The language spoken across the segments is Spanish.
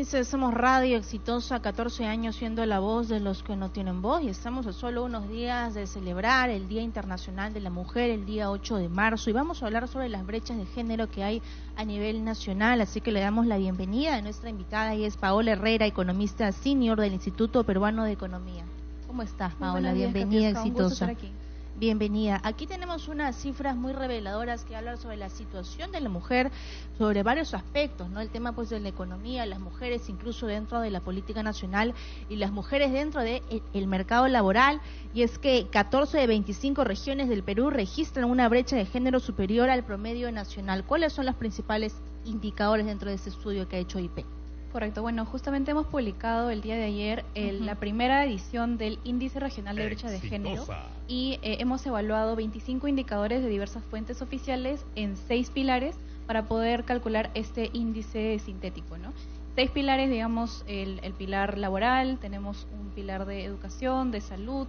dice, somos radio exitosa, 14 años siendo la voz de los que no tienen voz y estamos a solo unos días de celebrar el Día Internacional de la Mujer, el día 8 de marzo, y vamos a hablar sobre las brechas de género que hay a nivel nacional, así que le damos la bienvenida a nuestra invitada, y es Paola Herrera, economista senior del Instituto Peruano de Economía. ¿Cómo estás, Paola? Bienvenida, exitosa. Un gusto estar aquí. Bienvenida. Aquí tenemos unas cifras muy reveladoras que hablan sobre la situación de la mujer, sobre varios aspectos, ¿no? El tema pues de la economía, las mujeres incluso dentro de la política nacional y las mujeres dentro de el mercado laboral, y es que 14 de 25 regiones del Perú registran una brecha de género superior al promedio nacional. ¿Cuáles son los principales indicadores dentro de este estudio que ha hecho IP? Correcto, bueno, justamente hemos publicado el día de ayer la primera edición del Índice Regional de Brecha de Género y hemos evaluado 25 indicadores de diversas fuentes oficiales en 6 pilares para poder calcular este índice sintético, ¿no? 6 pilares, digamos, el pilar laboral, tenemos un pilar de educación, de salud,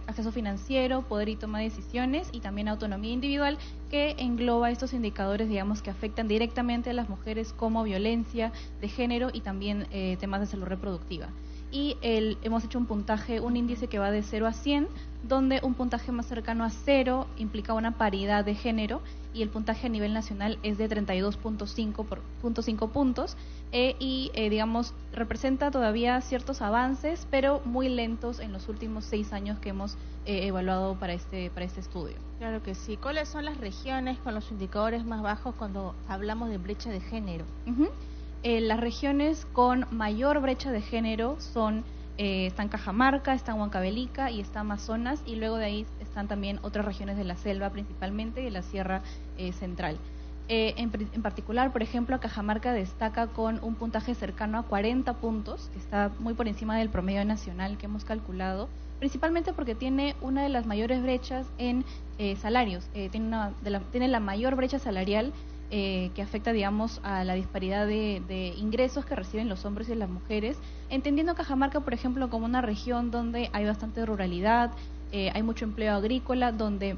acceso financiero, poder y toma de decisiones, y también autonomía individual, que engloba estos indicadores, digamos, que afectan directamente a las mujeres, como violencia de género y también temas de salud reproductiva. Y hemos hecho un puntaje, un índice que va de 0 a 100, donde un puntaje más cercano a 0 implica una paridad de género, y el puntaje a nivel nacional es de 32.5 puntos, digamos, representa todavía ciertos avances, pero muy lentos en los últimos 6 años que hemos evaluado para este estudio. Claro que sí. ¿Cuáles son las regiones con los indicadores más bajos cuando hablamos de brecha de género? Las regiones con mayor brecha de género son están Cajamarca, está Huancavelica y está Amazonas, y luego de ahí están también otras regiones de la selva principalmente y de la Sierra Central. En particular, por ejemplo, Cajamarca destaca con un puntaje cercano a 40 puntos, que está muy por encima del promedio nacional que hemos calculado, principalmente porque tiene una de las mayores brechas en salarios, tiene la mayor brecha salarial que afecta, digamos, a la disparidad de ingresos que reciben los hombres y las mujeres, entendiendo Cajamarca, por ejemplo, como una región donde hay bastante ruralidad, hay mucho empleo agrícola, donde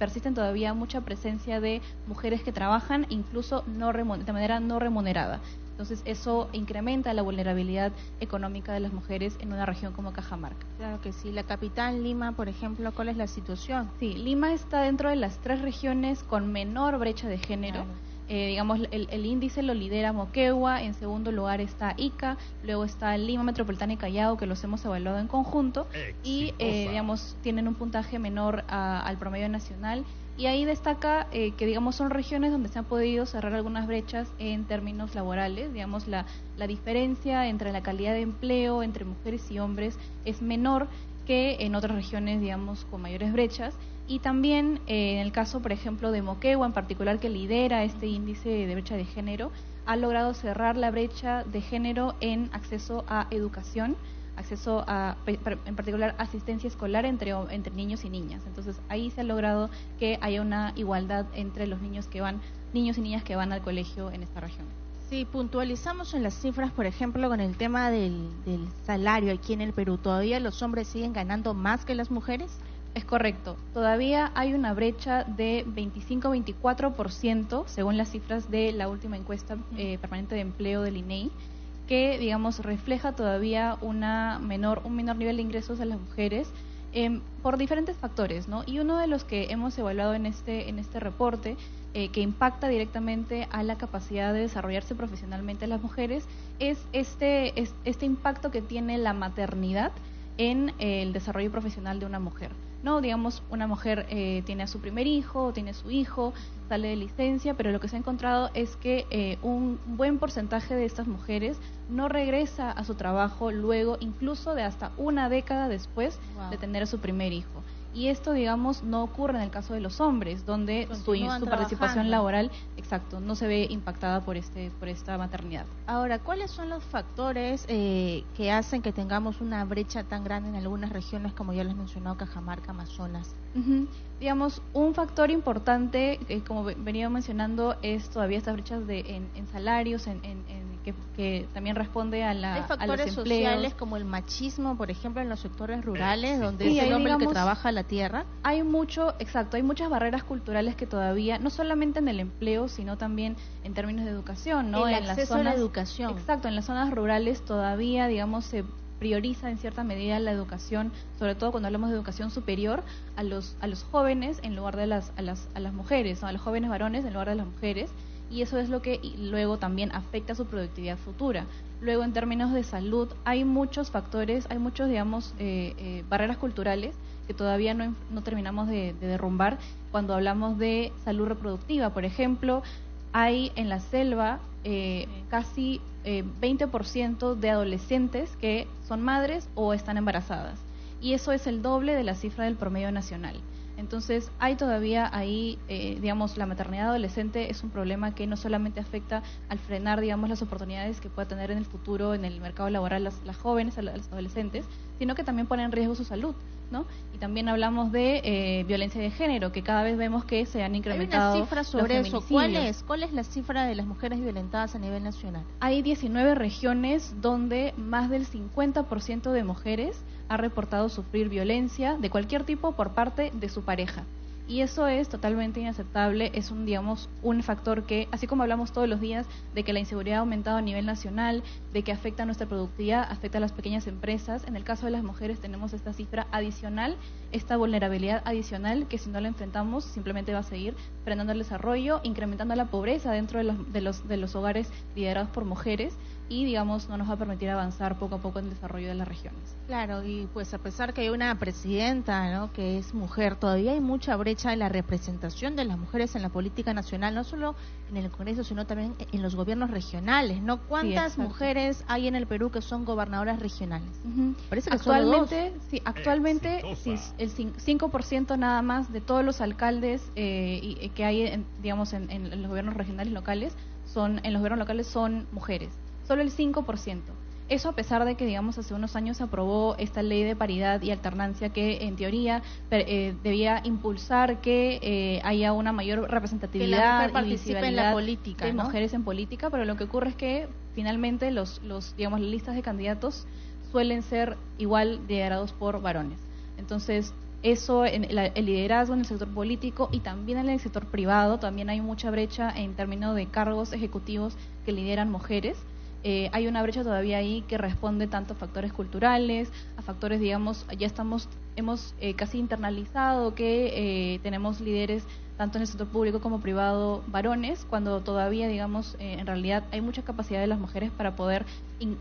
persisten todavía mucha presencia de mujeres que trabajan, incluso de manera no remunerada. Entonces eso incrementa la vulnerabilidad económica de las mujeres en una región como Cajamarca. Claro que sí. La capital, Lima, por ejemplo, ¿cuál es la situación? Sí, Lima está dentro de las 3 regiones con menor brecha de género. Claro. Digamos, el índice lo lidera Moquegua, en segundo lugar está Ica, luego está Lima Metropolitana y Callao, que los hemos evaluado en conjunto, y digamos, tienen un puntaje menor al promedio nacional. Y ahí destaca que, digamos, son regiones donde se han podido cerrar algunas brechas en términos laborales. Digamos, la diferencia entre la calidad de empleo entre mujeres y hombres es menor que en otras regiones, digamos, con mayores brechas. Y también en el caso, por ejemplo, de Moquegua, en particular, que lidera este índice de brecha de género, ha logrado cerrar la brecha de género en acceso a educación, acceso a, en particular, asistencia escolar entre niños y niñas. Entonces, ahí se ha logrado que haya una igualdad entre los niños y niñas que van al colegio en esta región. Sí, puntualizamos en las cifras, por ejemplo, con el tema del salario aquí en el Perú. ¿Todavía los hombres siguen ganando más que las mujeres? Es correcto. Todavía hay una brecha de 25-24%, según las cifras de la última encuesta permanente de empleo del INEI, que, digamos, refleja todavía un menor nivel de ingresos a las mujeres por diferentes factores, ¿no? Y uno de los que hemos evaluado en este reporte, que impacta directamente a la capacidad de desarrollarse profesionalmente las mujeres, es este impacto que tiene la maternidad en el desarrollo profesional de una mujer. No, digamos, una mujer tiene a su primer hijo, tiene a su hijo, sale de licencia, pero lo que se ha encontrado es que un buen porcentaje de estas mujeres no regresa a su trabajo luego, incluso de hasta una década después de tener a su primer hijo. Y esto, digamos, no ocurre en el caso de los hombres, donde su participación laboral, no se ve impactada por esta maternidad. Ahora, ¿cuáles son los factores que hacen que tengamos una brecha tan grande en algunas regiones, como ya les mencionó, Cajamarca, Amazonas? Digamos, un factor importante, como venía mencionando, es todavía estas brechas en salarios, que también responde a los empleos. Hay factores sociales como el machismo, por ejemplo, en los sectores rurales, donde es el hombre el que trabaja la la tierra. Hay muchas barreras culturales que todavía, no solamente en el empleo, sino también en términos de educación, ¿no? El acceso a la educación. Exacto, en las zonas rurales todavía, digamos, se prioriza en cierta medida la educación, sobre todo cuando hablamos de educación superior, a los jóvenes en lugar de a las mujeres, ¿no? A los jóvenes varones en lugar de las mujeres, y eso es lo que luego también afecta su productividad futura. Luego, en términos de salud, hay muchos factores, hay muchos, digamos, barreras culturales que todavía no terminamos de derrumbar. Cuando hablamos de salud reproductiva, por ejemplo, hay en la selva casi 20% de adolescentes que son madres o están embarazadas, y eso es el doble de la cifra del promedio nacional. Entonces, hay todavía ahí, digamos, la maternidad adolescente es un problema que no solamente afecta al frenar, digamos, las oportunidades que pueda tener en el futuro en el mercado laboral las jóvenes, las adolescentes, sino que también pone en riesgo su salud, ¿no? Y también hablamos de violencia de género, que cada vez vemos que se han incrementado. ¿Hay una cifra sobre eso? ¿Cuál es la cifra de las mujeres violentadas a nivel nacional? Hay 19 regiones donde más del 50% de mujeres ha reportado sufrir violencia de cualquier tipo por parte de su pareja. Y eso es totalmente inaceptable, es un factor que, así como hablamos todos los días de que la inseguridad ha aumentado a nivel nacional, de que afecta a nuestra productividad, afecta a las pequeñas empresas, en el caso de las mujeres tenemos esta cifra adicional, esta vulnerabilidad adicional que si no la enfrentamos simplemente va a seguir frenando el desarrollo, incrementando la pobreza dentro de los hogares liderados por mujeres, y, digamos, no nos va a permitir avanzar poco a poco en el desarrollo de las regiones. Claro, y pues a pesar que hay una presidenta, ¿no?, que es mujer, todavía hay mucha brecha en la representación de las mujeres en la política nacional, no solo en el Congreso, sino también en los gobiernos regionales, ¿no? ¿Cuántas mujeres hay en el Perú que son gobernadoras regionales? Parece que actualmente sí, el 5% nada más de todos los alcaldes que hay, digamos, en los gobiernos regionales locales, son mujeres. Solo el 5%. Eso a pesar de que, digamos, hace unos años se aprobó esta ley de paridad y alternancia que, en teoría, debía impulsar que haya una mayor representatividad y visibilidad de mujeres en política, pero lo que ocurre es que, finalmente, digamos, las listas de candidatos suelen ser igual liderados por varones. Entonces, eso, el liderazgo en el sector político y también en el sector privado, también hay mucha brecha en términos de cargos ejecutivos que lideran mujeres. Hay una brecha todavía ahí que responde tanto a factores culturales, a factores, digamos, hemos casi internalizado que tenemos líderes tanto en el sector público como privado varones, cuando todavía, digamos, en realidad hay mucha capacidad de las mujeres para poder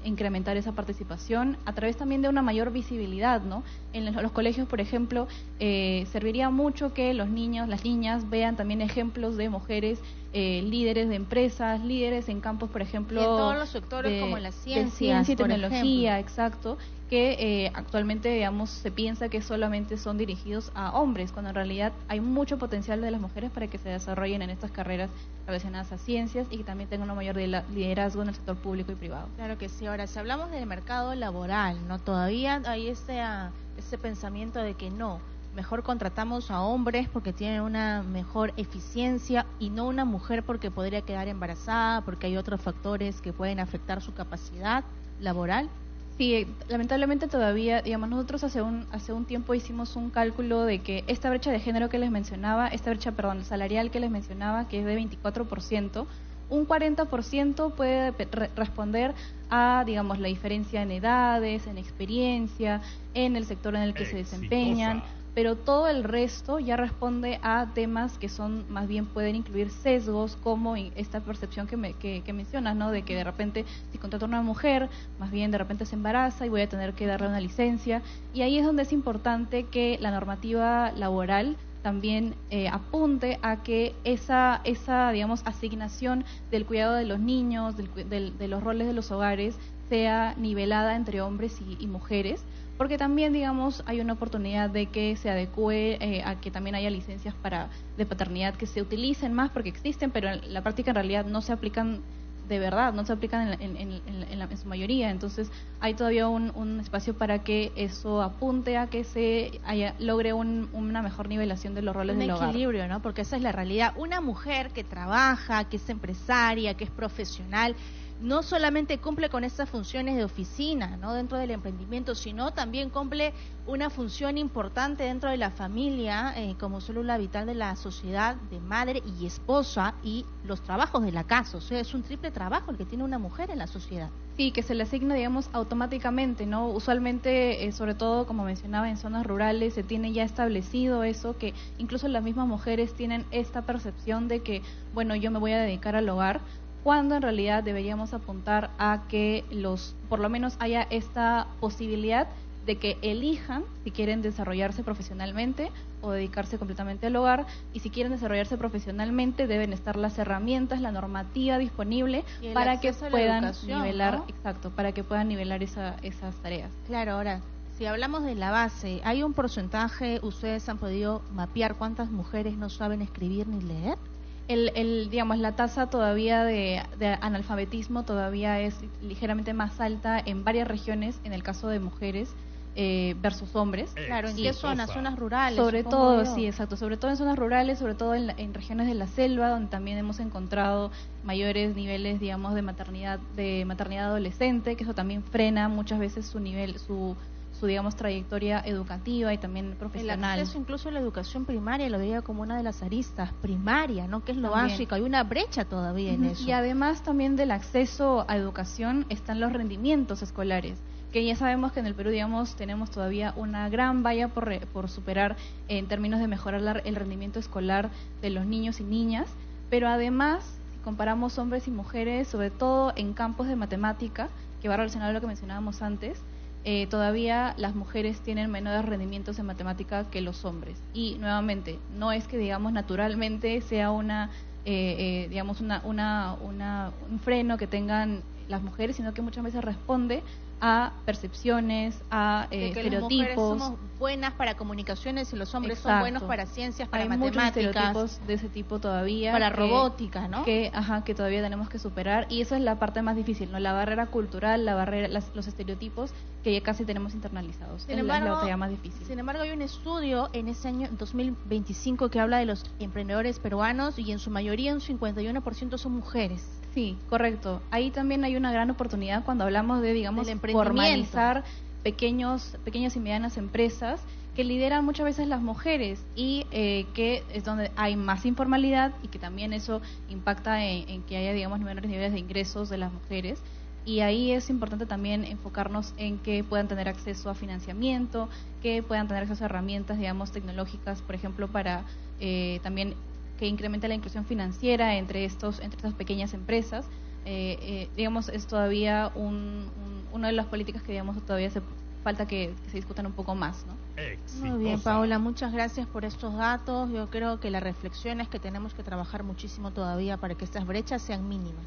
incrementar esa participación a través también de una mayor visibilidad, ¿no? En los colegios, por ejemplo, serviría mucho que los niños, las niñas vean también ejemplos de mujeres líderes de empresas, líderes en campos, por ejemplo, y en todos los sectores como la ciencia y tecnología, exacto, que actualmente, digamos, se piensa que solamente son dirigidos a hombres, cuando en realidad hay mucho potencial de las mujeres para que se desarrollen en estas carreras relacionadas a ciencias y que también tengan un mayor liderazgo en el sector público y privado. Claro que sí. Ahora, si hablamos del mercado laboral, ¿no? Todavía hay ese pensamiento de que no, mejor contratamos a hombres porque tienen una mejor eficiencia y no una mujer porque podría quedar embarazada, porque hay otros factores que pueden afectar su capacidad laboral. Sí, lamentablemente todavía, digamos, nosotros hace un tiempo hicimos un cálculo de que esta brecha de género que les mencionaba, salarial que les mencionaba, que es de 24%, un 40% puede responder a, digamos, la diferencia en edades, en experiencia, en el sector en el que se desempeñan, pero todo el resto ya responde a temas que son, más bien pueden incluir sesgos, como esta percepción que mencionas, ¿no? De que de repente si contrato a una mujer, más bien de repente se embaraza y voy a tener que darle una licencia, y ahí es donde es importante que la normativa laboral también apunte a que esa digamos, asignación del cuidado de los niños, de los roles de los hogares, sea nivelada entre hombres y mujeres, porque también, digamos, hay una oportunidad de que se adecue a que también haya licencias de paternidad que se utilicen más, porque existen, pero en la práctica en realidad no se aplican de verdad, no se aplican en su mayoría. Entonces hay todavía un espacio para que eso apunte a que logre una mejor nivelación de los roles del hogar. Un equilibrio, ¿no? Porque esa es la realidad. Una mujer que trabaja, que es empresaria, que es profesional, no solamente cumple con estas funciones de oficina, ¿no?, dentro del emprendimiento, sino también cumple una función importante dentro de la familia, como célula vital de la sociedad, de madre y esposa, y los trabajos de la casa. O sea, es un triple trabajo el que tiene una mujer en la sociedad. Sí, que se le asigna, digamos, automáticamente, ¿no? Usualmente, sobre todo, como mencionaba, en zonas rurales se tiene ya establecido eso, que incluso las mismas mujeres tienen esta percepción de que, bueno, yo me voy a dedicar al hogar, cuando en realidad deberíamos apuntar a que por lo menos haya esta posibilidad de que elijan si quieren desarrollarse profesionalmente o dedicarse completamente al hogar, y si quieren desarrollarse profesionalmente deben estar las herramientas, la normativa disponible para que puedan nivelar, ¿no? Exacto, para que puedan nivelar esas tareas. Claro, ahora, si hablamos de la base, ¿hay un porcentaje, ustedes han podido mapear cuántas mujeres no saben escribir ni leer? Digamos, la tasa todavía de analfabetismo todavía es ligeramente más alta en varias regiones, en el caso de mujeres versus hombres. Claro, ¿en qué zonas? Zonas rurales. Sobre todo, sí, exacto, sobre todo en zonas rurales, sobre todo en regiones de la selva, donde también hemos encontrado mayores niveles, digamos, de maternidad adolescente, que eso también frena muchas veces su nivel, su digamos, trayectoria educativa y también profesional. El acceso incluso a la educación primaria lo veía como una de las aristas, primaria, ¿no?, que es lo básico. Hay una brecha todavía en eso. Y además también del acceso a educación están los rendimientos escolares, que ya sabemos que en el Perú, digamos, tenemos todavía una gran valla por superar en términos de mejorar el rendimiento escolar de los niños y niñas, pero además, si comparamos hombres y mujeres, sobre todo en campos de matemática, que va relacionado a lo que mencionábamos antes, todavía las mujeres tienen menores rendimientos en matemática que los hombres. Y nuevamente, no es que, digamos, naturalmente sea digamos, un freno que tengan las mujeres, sino que muchas veces responde a percepciones, a estereotipos. Las mujeres somos buenas para comunicaciones y los hombres son buenos para ciencias, para matemáticas. Hay muchos estereotipos de ese tipo todavía. Para robótica, ¿no? Que todavía tenemos que superar, y eso es la parte más difícil, ¿no? La barrera cultural, los estereotipos que ya casi tenemos internalizados. Es la batalla más difícil. Sin embargo, hay un estudio en ese año 2025 que habla de los emprendedores peruanos, y en su mayoría un 51% son mujeres. Sí, correcto. Ahí también hay una gran oportunidad cuando hablamos de, digamos, formalizar pequeñas y medianas empresas que lideran muchas veces las mujeres, y que es donde hay más informalidad, y que también eso impacta en que haya, digamos, menores niveles de ingresos de las mujeres. Y ahí es importante también enfocarnos en que puedan tener acceso a financiamiento, que puedan tener acceso a herramientas, digamos, tecnológicas, por ejemplo, para también que incremente la inclusión financiera entre estas pequeñas empresas. Digamos, es todavía una de las políticas que, digamos, todavía falta que se discutan un poco más, ¿no? Muy bien, Paola, muchas gracias por estos datos. Yo creo que la reflexión es que tenemos que trabajar muchísimo todavía para que estas brechas sean mínimas.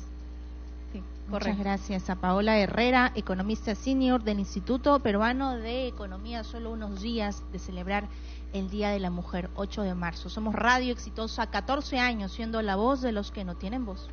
Sí, muchas gracias a Paola Herrera, economista senior del Instituto Peruano de Economía, solo unos días de celebrar el Día de la Mujer, 8 de marzo. Somos Radio Exitosa, 14 años siendo la voz de los que no tienen voz.